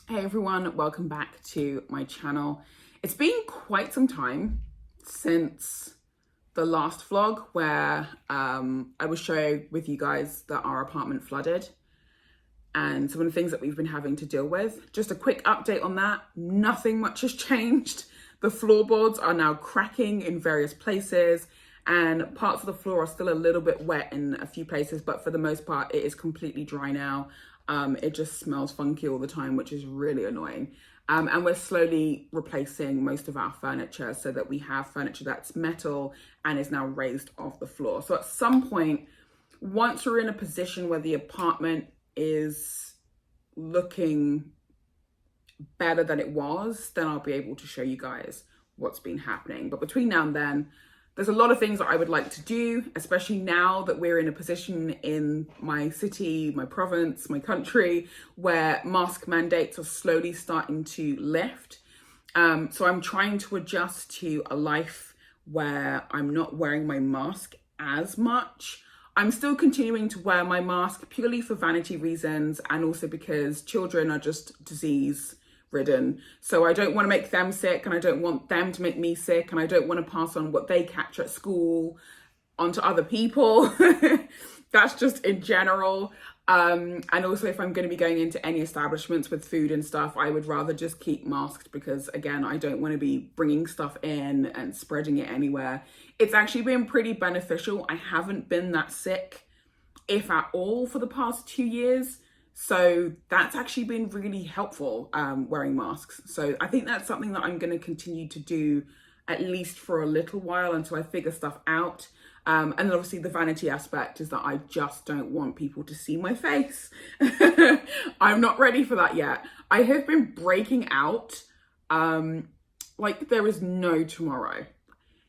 Hey everyone, welcome back to my channel. It's been quite some time since the last vlog where I was sharing with you guys that our apartment flooded and some of the things that we've been having to deal with. Just a quick update on that. Nothing much has changed. The floorboards are now cracking in various places and parts of the floor are still a little bit wet in a few places, but for the most part, it is completely dry now. It just smells funky all the time, which is really annoying. And we're slowly replacing most of our furniture so that we have furniture that's metal and is now raised off the floor. So at some point, once we're in a position where the apartment is looking better than it was, then I'll be able to show you guys what's been happening. But between now and then, there's a lot of things that I would like to do, especially now that we're in a position in my city, my province, my country, where mask mandates are slowly starting to lift. So I'm trying to adjust to a life where I'm not wearing my mask as much. I'm still continuing to wear my mask purely for vanity reasons and also because children are just disease ridden. So I don't want to make them sick and I don't want them to make me sick and I don't want to pass on what they catch at school onto other people. That's just in general. And also if I'm going to be going into any establishments with food and stuff, I would rather just keep masked because again, I don't want to be bringing stuff in and spreading it anywhere. It's actually been pretty beneficial. I haven't been that sick, if at all, for the past 2 years. So that's actually been really helpful, wearing masks. So I think that's something that I'm going to continue to do at least for a little while until I figure stuff out. And then obviously the vanity aspect is that I just don't want people to see my face. I'm not ready for that yet. I have been breaking out like there is no tomorrow.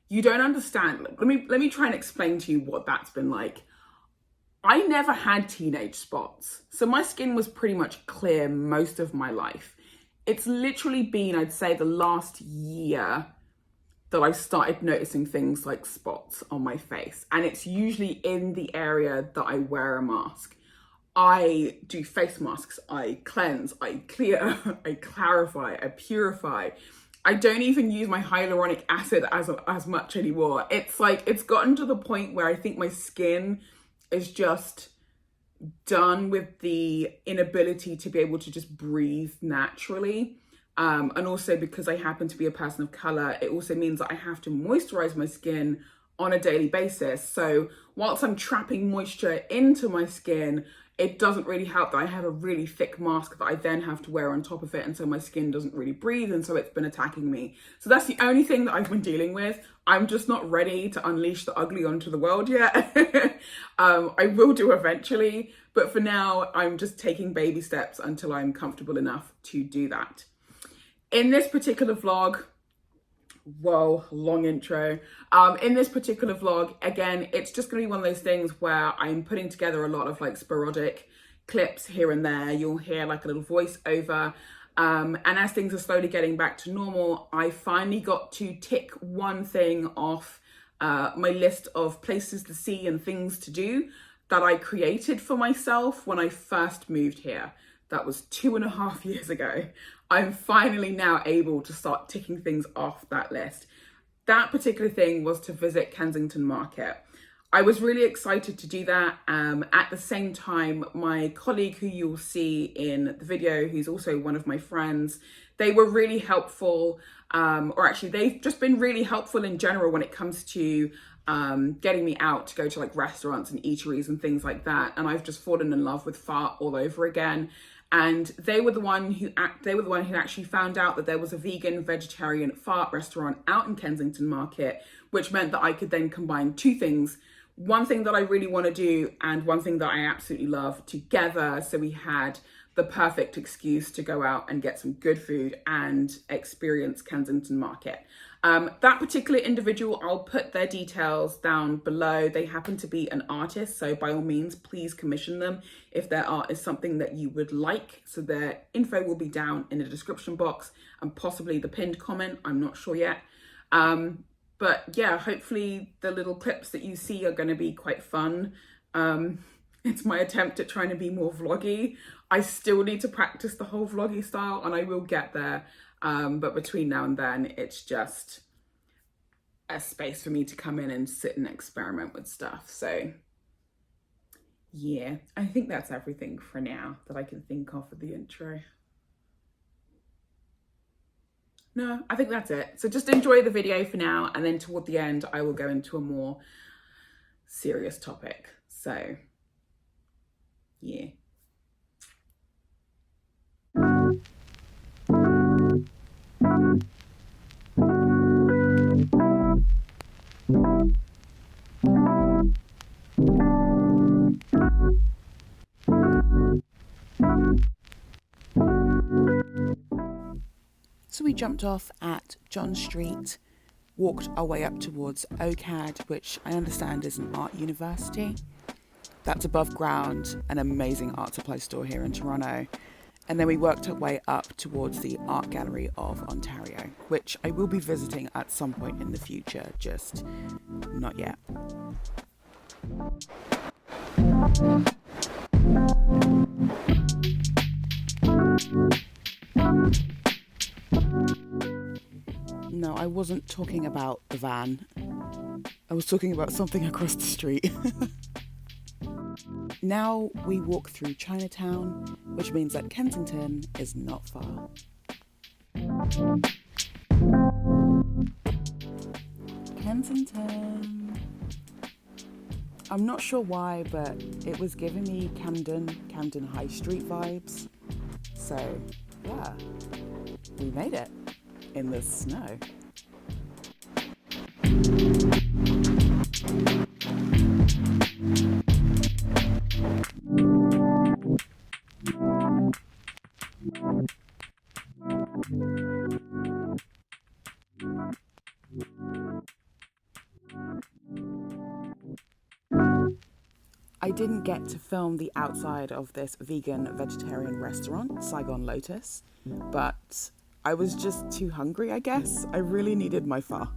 You don't understand. Let me try and explain to you what that's been like. I never had teenage spots, so my skin was pretty much clear most of my life. It's literally been, I'd say, the last year that I've started noticing things like spots on my face, and it's usually in the area that I wear a mask. I do face masks, I cleanse, I clear, I clarify, I purify. I don't even use my hyaluronic acid as much anymore. It's like, it's gotten to the point where I think my skin is just done with the inability to be able to just breathe naturally. And also because I happen to be a person of color, it also means that I have to moisturize my skin on a daily basis. So whilst I'm trapping moisture into my skin, it doesn't really help that I have a really thick mask that I then have to wear on top of it. And so my skin doesn't really breathe. And so it's been attacking me. So that's the only thing that I've been dealing with. I'm just not ready to unleash the ugly onto the world yet. I will do eventually. But for now, I'm just taking baby steps until I'm comfortable enough to do that. In this particular vlog, whoa, long intro. In this particular vlog, again, it's just gonna be one of those things where I'm putting together a lot of like sporadic clips here and there. You'll hear like a little voice over. And as things are slowly getting back to normal, I finally got to tick one thing off my list of places to see and things to do that I created for myself when I first moved here. That was 2.5 years ago. I'm finally now able to start ticking things off that list. That particular thing was to visit Kensington Market. I was really excited to do that. At the same time, my colleague who you'll see in the video, who's also one of my friends, they were really helpful, or actually they've just been really helpful in general when it comes to getting me out to go to like restaurants and eateries and things like that. And I've just fallen in love with fart all over again. And they were the one who actually found out that there was a vegan vegetarian fart restaurant out in Kensington Market, which meant that I could then combine two things. One thing that I really want to do and one thing that I absolutely love together. So we had the perfect excuse to go out and get some good food and experience Kensington Market. That particular individual, I'll put their details down below. They happen to be an artist, so by all means, please commission them if their art is something that you would like. So their info will be down in the description box and possibly the pinned comment. I'm not sure yet. But yeah, hopefully the little clips that you see are going to be quite fun. It's my attempt at trying to be more vloggy. I still need to practice the whole vloggy style, and I will get there. But between now and then, it's just a space for me to come in and sit and experiment with stuff. So yeah, I think that's everything for now that I can think of for the intro. No, I think that's it. So just enjoy the video for now, and then toward the end, I will go into a more serious topic. So yeah. So we jumped off at John Street, walked our way up towards OCAD, which I understand is an art university. That's above ground, an amazing art supply store here in Toronto. And then we worked our way up towards the Art Gallery of Ontario, which I will be visiting at some point in the future, just not yet. No, I wasn't talking about the van. I was talking about something across the street. Now we walk through Chinatown, which means that Kensington is not far. Kensington. I'm not sure why, but it was giving me Camden High Street vibes. So, yeah, we made it in the snow. I didn't get to film the outside of this vegan vegetarian restaurant, Saigon Lotus, but I was just too hungry, I guess. I really needed my pho.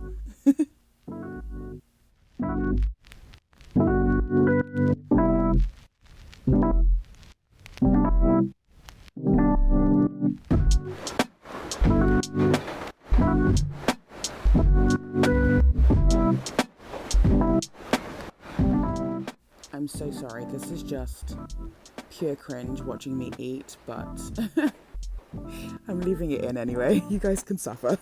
I'm so sorry, this is just pure cringe watching me eat, but I'm leaving it in anyway. You guys can suffer.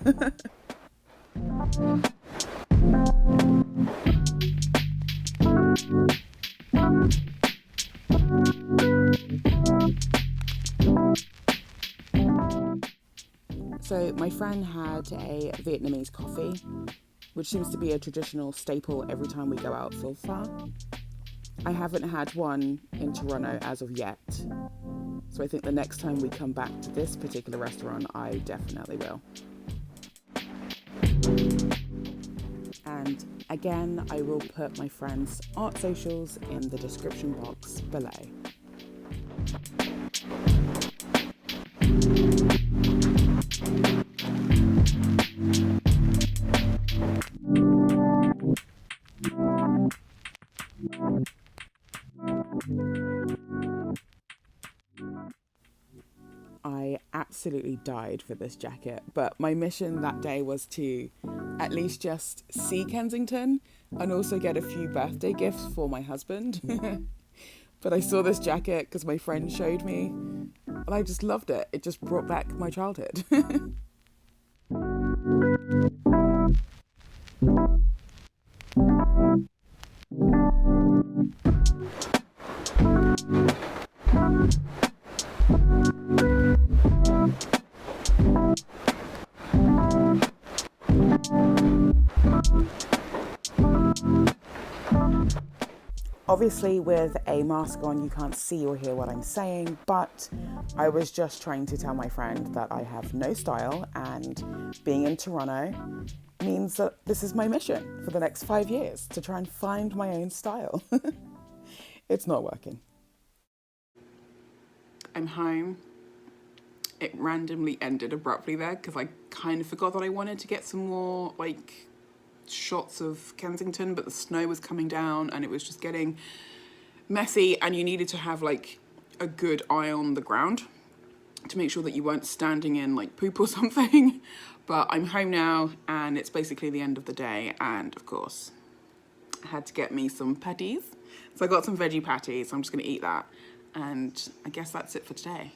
So my friend had a Vietnamese coffee, which seems to be a traditional staple every time we go out for pho. I haven't had one in Toronto as of yet, so I think the next time we come back to this particular restaurant, I definitely will. And again, I will put my friend's art socials in the description box below. I absolutely died for this jacket, but my mission that day was to at least just see Kensington and also get a few birthday gifts for my husband. But I saw this jacket because my friend showed me and I just loved it. It just brought back my childhood. Obviously, with a mask on, you can't see or hear what I'm saying, but I was just trying to tell my friend that I have no style, and being in Toronto means that this is my mission for the next 5 years, to try and find my own style. It's not working. I'm home. It randomly ended abruptly there because I kind of forgot that I wanted to get some more, shots of Kensington, but the snow was coming down and it was just getting messy and you needed to have like a good eye on the ground to make sure that you weren't standing in like poop or something. But I'm home now and it's basically the end of the day, and of course I had to get me some patties. So I got some veggie patties, so I'm just gonna eat that, and I guess that's it for today.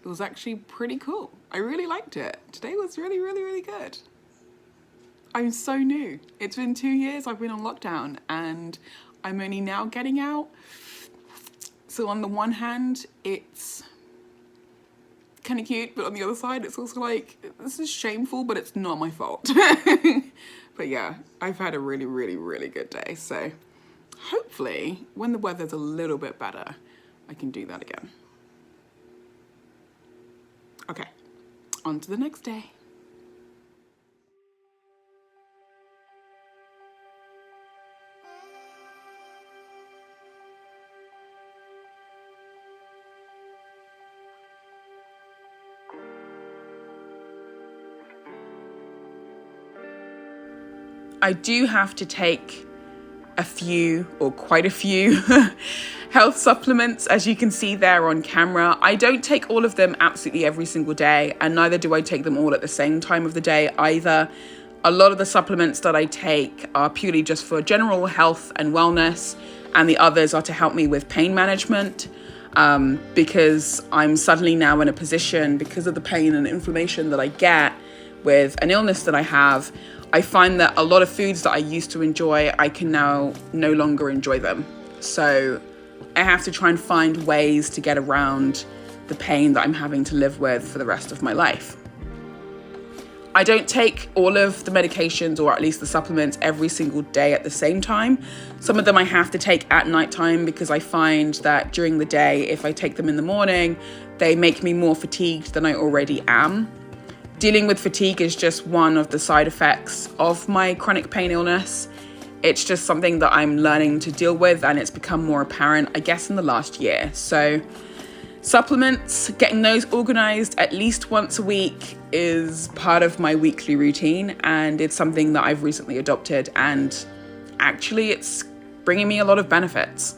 It was actually pretty cool. I really liked it. Today was really, really, really good. I'm so new. It's been 2 years I've been on lockdown and I'm only now getting out. So on the one hand, it's kind of cute, but on the other side, it's also like, this is shameful, but it's not my fault. But yeah, I've had a really, really, really good day. So hopefully when the weather's a little bit better, I can do that again. Okay, on to the next day. I do have to take a few, or quite a few, health supplements, as you can see there on camera. I don't take all of them absolutely every single day, and neither do I take them all at the same time of the day either. A lot of the supplements that I take are purely just for general health and wellness, and the others are to help me with pain management, because I'm suddenly now in a position, because of the pain and inflammation that I get with an illness that I have, I find that a lot of foods that I used to enjoy, I can now no longer enjoy them. So I have to try and find ways to get around the pain that I'm having to live with for the rest of my life. I don't take all of the medications, or at least the supplements, every single day at the same time. Some of them I have to take at nighttime because I find that during the day, if I take them in the morning, they make me more fatigued than I already am. Dealing with fatigue is just one of the side effects of my chronic pain illness. It's just something that I'm learning to deal with, and it's become more apparent, I guess, in the last year. So supplements, getting those organized at least once a week is part of my weekly routine, and it's something that I've recently adopted, and actually it's bringing me a lot of benefits,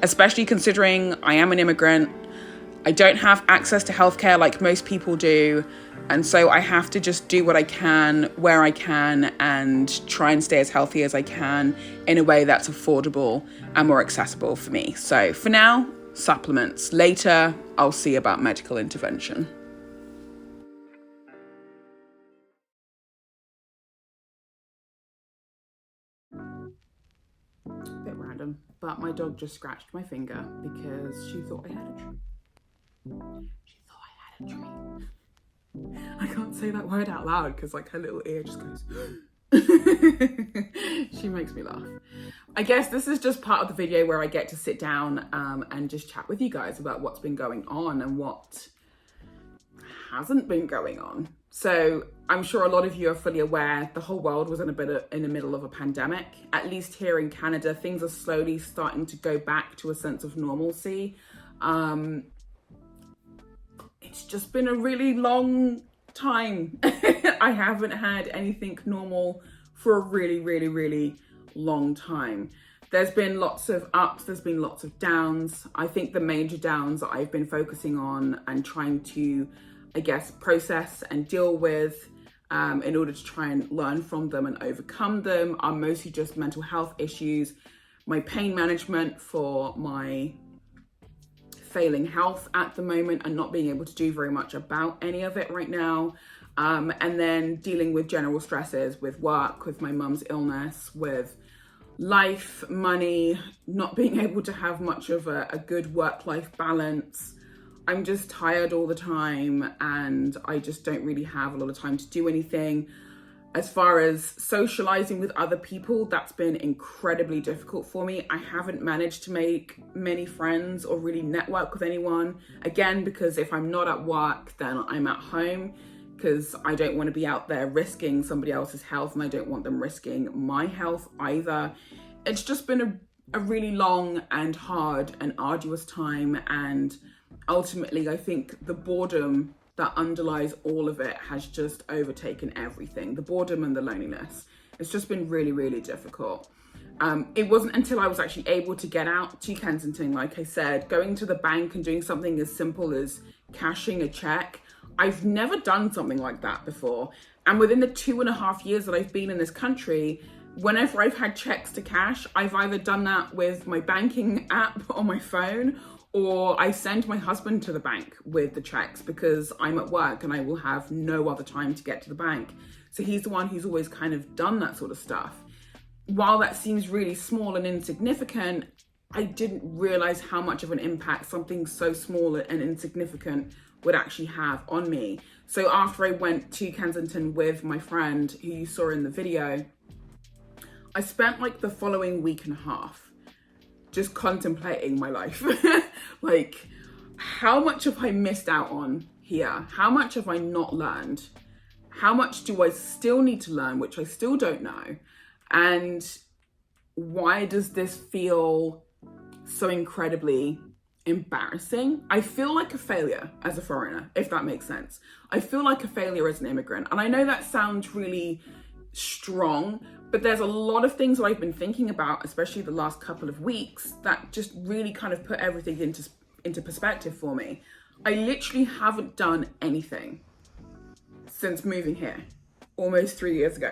especially considering I am an immigrant. I don't have access to healthcare like most people do. And so I have to just do what I can, where I can, and try and stay as healthy as I can in a way that's affordable and more accessible for me. So for now, supplements. Later, I'll see about medical intervention. Bit random, but my dog just scratched my finger because she thought I had a treat. She thought I had a treat. I can't say that word out loud because like her little ear just goes she makes me laugh. I guess this is just part of the video where I get to sit down and just chat with you guys about what's been going on and what hasn't been going on. So I'm sure a lot of you are fully aware the whole world was in the middle of a pandemic. At least here in Canada, things are slowly starting to go back to a sense of normalcy. It's just been a really long time. I haven't had anything normal for a really, really, really long time. There's been lots of ups, there's been lots of downs. I think the major downs that I've been focusing on and trying to, I guess, process and deal with in order to try and learn from them and overcome them are mostly just mental health issues, my pain management for my failing health at the moment and not being able to do very much about any of it right now. And then dealing with general stresses with work, with my mum's illness, with life, money, not being able to have much of a good work-life balance. I'm just tired all the time and I just don't really have a lot of time to do anything. As far as socializing with other people, that's been incredibly difficult for me. I haven't managed to make many friends or really network with anyone. Again, because if I'm not at work, then I'm at home, because I don't want to be out there risking somebody else's health and I don't want them risking my health either. It's just been a really long and hard and arduous time, and ultimately I think the boredom that underlies all of it has just overtaken everything. The boredom and the loneliness. It's just been really, really difficult. It wasn't until I was actually able to get out to Kensington, like I said, going to the bank and doing something as simple as cashing a check. I've never done something like that before. And within the 2.5 years that I've been in this country, whenever I've had checks to cash, I've either done that with my banking app on my phone, or I send my husband to the bank with the checks because I'm at work and I will have no other time to get to the bank. So he's the one who's always kind of done that sort of stuff. While that seems really small and insignificant, I didn't realize how much of an impact something so small and insignificant would actually have on me. So after I went to Kensington with my friend who you saw in the video, I spent like the following week and a half just contemplating my life. Like, how much have I missed out on here? How much have I not learned? How much do I still need to learn, which I still don't know? And why does this feel so incredibly embarrassing? I feel like a failure as a foreigner, if that makes sense. I feel like a failure as an immigrant. And I know that sounds really strong, but there's a lot of things that I've been thinking about, especially the last couple of weeks, that just really kind of put everything into perspective for me. I literally haven't done anything since moving here almost 3 years ago.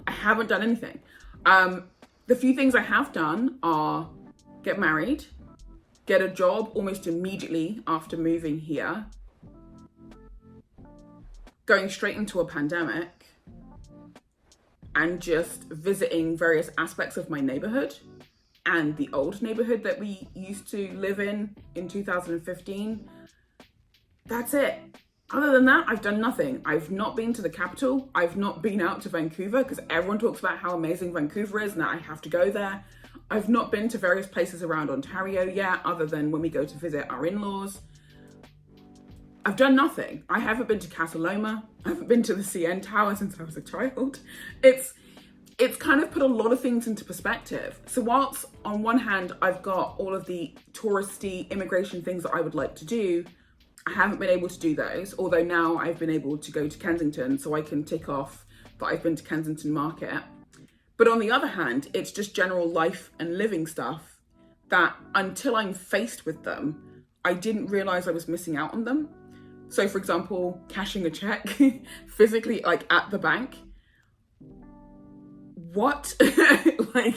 I haven't done anything. The few things I have done are get married, get a job almost immediately after moving here, going straight into a pandemic, and just visiting various aspects of my neighborhood and the old neighborhood that we used to live in 2015. That's it. Other than that, I've done nothing. I've not been to the capital. I've not been out to Vancouver because everyone talks about how amazing Vancouver is and that I have to go there. I've not been to various places around Ontario yet, other than when we go to visit our in-laws. I've done nothing. I haven't been to Calaelen. I haven't been to the CN Tower since I was a child. It's kind of put a lot of things into perspective. So whilst on one hand, I've got all of the touristy immigration things that I would like to do, I haven't been able to do those, although now I've been able to go to Kensington, so I can tick off that I've been to Kensington Market. But on the other hand, it's just general life and living stuff that until I'm faced with them, I didn't realize I was missing out on them. So for example, cashing a check physically, like at the bank. What? Like,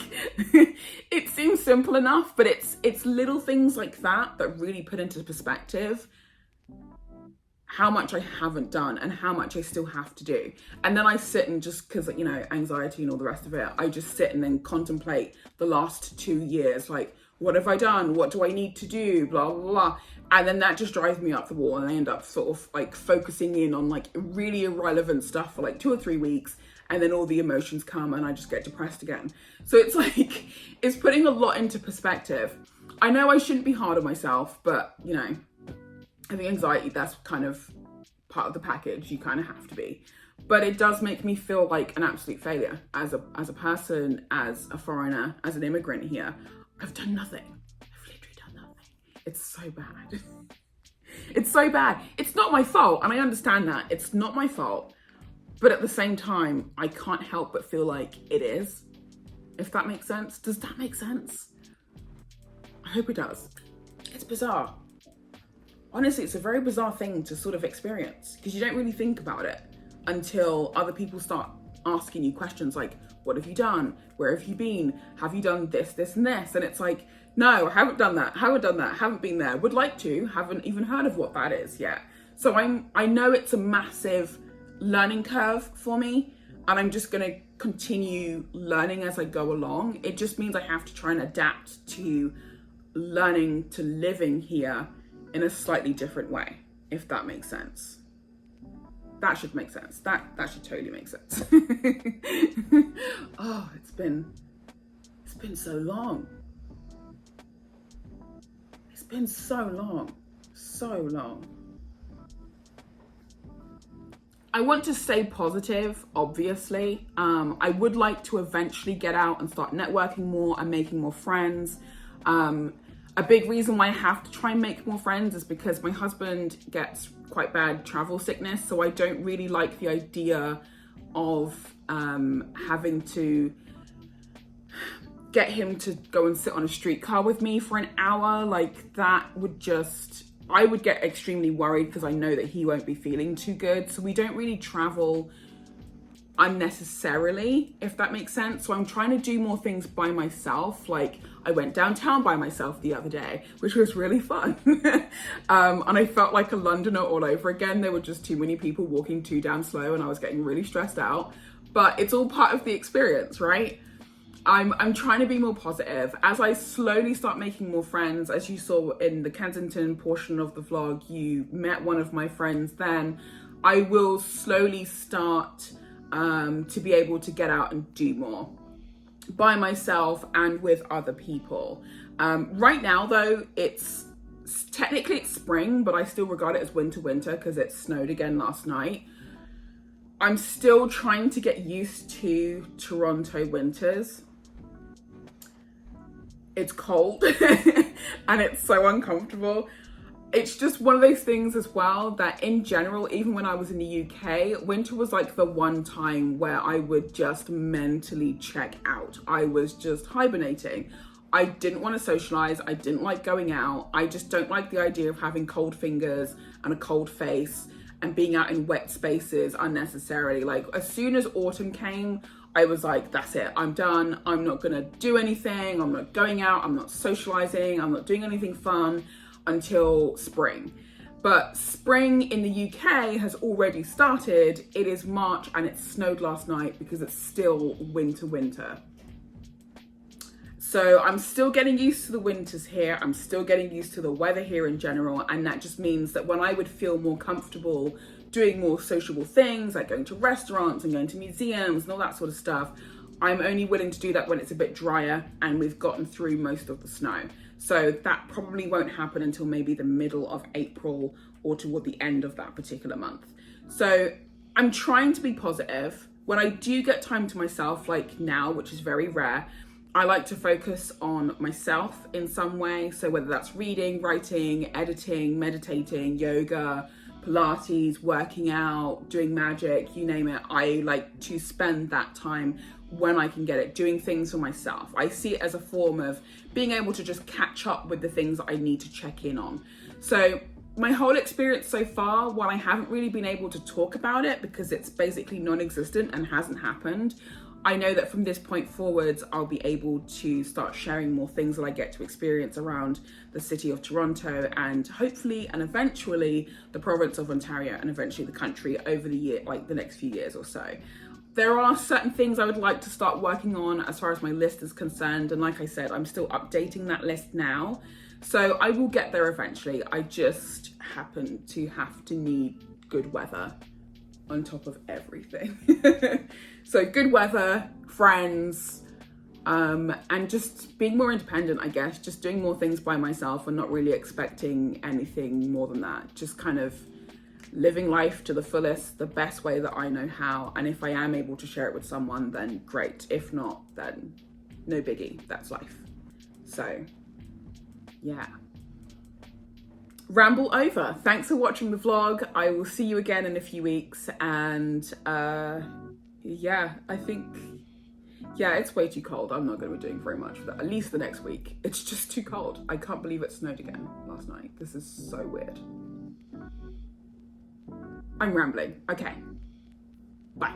it seems simple enough, but it's little things like that that really put into perspective how much I haven't done and how much I still have to do. And then I sit and just, because, you know, anxiety and all the rest of it, I just sit and then contemplate the last 2 years, like, what have I done? What do I need to do? Blah, blah, blah. And then that just drives me up the wall and I end up sort of like focusing in on like really irrelevant stuff for like 2 or 3 weeks. And then all the emotions come and I just get depressed again. So it's like, it's putting a lot into perspective. I know I shouldn't be hard on myself, but you know, I think anxiety, that's kind of part of the package. You kind of have to be. But it does make me feel like an absolute failure as a person, as a foreigner, as an immigrant here. I've done nothing. I've literally done nothing. It's so bad. It's so bad. It's not my fault. And I understand that. It's not my fault. But at the same time, I can't help but feel like it is. If that makes sense. Does that make sense? I hope it does. It's bizarre. Honestly, it's a very bizarre thing to sort of experience because you don't really think about it until other people start asking you questions like, what have you done? Where have you been? Have you done this, this, and this? And it's like, no, I haven't done that. Haven't been there. Would like to, haven't even heard of what that is yet. So I know it's a massive learning curve for me, and I'm just going to continue learning as I go along. It just means I have to try and adapt to learning to living here in a slightly different way, if that makes sense. That should make sense. That should totally make sense. Oh, it's been so long. It's been so long. So long. I want to stay positive, obviously. I would like to eventually get out and start networking more and making more friends. A big reason why I have to try and make more friends is because my husband gets quite bad travel sickness. So I don't really like the idea of having to get him to go and sit on a streetcar with me for an hour. Like that would just, I would get extremely worried because I know that he won't be feeling too good. So we don't really travel unnecessarily, if that makes sense. So I'm trying to do more things by myself. Like I went downtown by myself the other day, which was really fun. And I felt like a Londoner all over again. There were just too many people walking too damn slow and I was getting really stressed out. But it's all part of the experience, right? I'm trying to be more positive. As I slowly start making more friends, as you saw in the Kensington portion of the vlog, you met one of my friends then. I will slowly start to be able to get out and do more by myself and with other people. Right now though, it's technically spring, but I still regard it as winter because it snowed again last night. I'm still trying to get used to Toronto winters. It's cold and it's so uncomfortable. It's just one of those things as well that in general, even when I was in the UK, winter was like the one time where I would just mentally check out. I was just hibernating. I didn't want to socialize. I didn't like going out. I just don't like the idea of having cold fingers and a cold face and being out in wet spaces unnecessarily. Like as soon as autumn came, I was like, that's it, I'm done. I'm not gonna do anything. I'm not going out. I'm not socializing. I'm not doing anything fun until spring. But spring in the UK has already started. It is March and it snowed last night because it's still winter. So I'm still getting used to the winters here. I'm still getting used to the weather here in general. And that just means that when I would feel more comfortable doing more sociable things, like going to restaurants and going to museums and all that sort of stuff, I'm only willing to do that when it's a bit drier and we've gotten through most of the snow. So that probably won't happen until maybe the middle of April or toward the end of that particular month. So I'm trying to be positive. When I do get time to myself, like now, which is very rare, I like to focus on myself in some way. So whether that's reading, writing, editing, meditating, yoga, Pilates, working out, doing magic, you name it. I like to spend that time when I can get it, doing things for myself. I see it as a form of being able to just catch up with the things that I need to check in on. So my whole experience so far, while I haven't really been able to talk about it because it's basically non-existent and hasn't happened, I know that from this point forwards, I'll be able to start sharing more things that I get to experience around the city of Toronto and hopefully and eventually the province of Ontario and eventually the country over the year, like the next few years or so. There are certain things I would like to start working on as far as my list is concerned. And like I said, I'm still updating that list now. So I will get there eventually. I just happen to have to need good weather on top of everything. So good weather, friends, and just being more independent, I guess, just doing more things by myself and not really expecting anything more than that. Just kind of living life to the fullest, the best way that I know how. And if I am able to share it with someone, then great. If not, then no biggie, that's life. So yeah. Ramble over. Thanks for watching the vlog. I will see you again in a few weeks. And yeah, I think, yeah, it's way too cold. I'm not going to be doing very much for that, at least the next week. It's just too cold. I can't believe it snowed again last night. This is so weird. I'm rambling. Okay. Bye.